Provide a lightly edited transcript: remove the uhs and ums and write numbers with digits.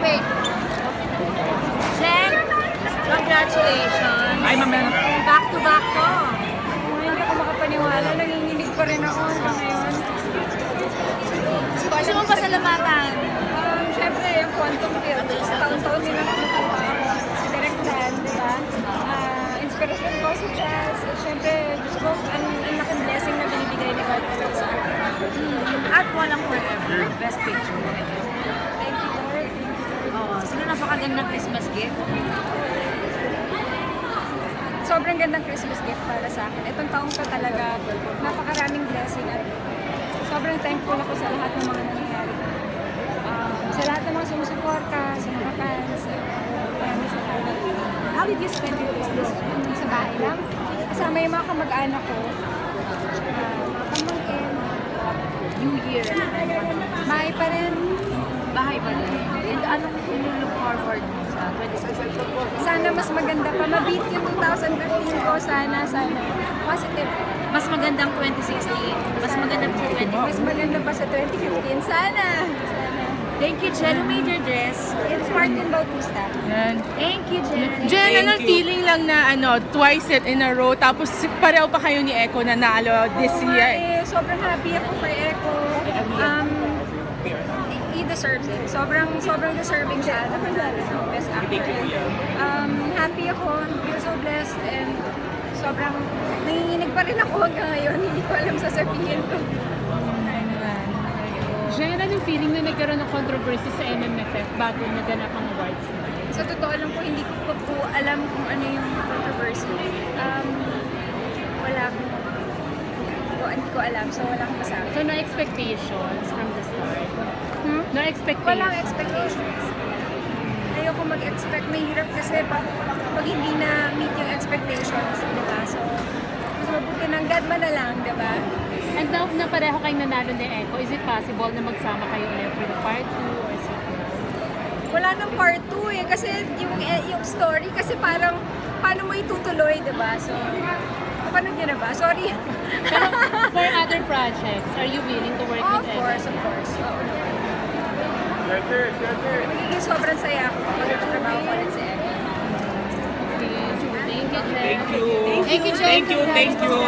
wait. Jen, congratulations. Ay, mamaya. Back to back ko. Hindi ako makapaniwala. Nanginginig pa rin ako hanggang ngayon. Gusto mo pasalamatan? Siyempre, yung Quantum Field. Taon-taon nilang kinukuha ako. Si Direk Dan, di ba? Inspirasyon ko si Jazz. Siyempre, gusto ko, ang laking blessing na binibigay ni God sa akin. At walang forever. Best picture. Thank you, Lord. Oo. Sino napakagandang Christmas gift? Sobrang gandang Christmas gift para sa akin. Itong taong to talaga, napakaraming blessing at sobrang thankful ako sa lahat ng mga nangyayari. Sa lahat ng mga sumusuporta, sa mga fans, maraming salamat. How did you spend your Christmas? Sa bahay lang. Kasama yung mga kamag-anak ko, mga pamangkin, New Year. bahay pa rin. Bahay pa rin. And anong look forward mo sa 2016? Sana mas maganda pa. Ma-beat yung 2015 ko. Sana. Positive. Mas magandang 2016. Mas magandang 2015. Mas maganda pa sa 2015. Sana. Thank you, Jen. Who made your dress? It's Martin Bautista. Yan. Thank you, Jen. Jen, anong you. feeling lang na twice it in a row, tapos pareho pa kayo ni Echo na nalo this Oo nga year? sobrang happy ako for Echo. He deserves it. Sobrang deserving siya na manalo ng Best Actor. Happy ako. Feel so blessed and sobrang nanginginig pa rin ako hanggang ngayon. Hindi ko alam sasabihin ko. Jen, anong feeling na nagkaroon ng controversy sa MMFF bago naganap ang awards na? Sa totoo lang po, hindi ko pa po alam kung ano yung controversy. Hindi ko alam, so wala akong masabi. So, no expectations from the start? No expectations? Walang expectations. Ayoko mag-expect. Mahirap kasi pag hindi na meet yung expectations, diba? So, mas mabuti ng God man na lang, diba? And now na pareho kayong nanalo ni Echo, is it possible na magsama kayo ulit for the part 2 or something? Wala nang part 2 eh. Kasi yung story, kasi parang paano mo itutuloy, diba? So, napanood nyo na ba? Sorry. Pero for other projects, are you willing to work with Echo? Of course. Oo naman. Magiging sobrang saya ako kapag nagtrabaho ko rin si Echo. Okay, so thank you, Jen. Thank you. Thank you, Jen. Thank you. Thank you.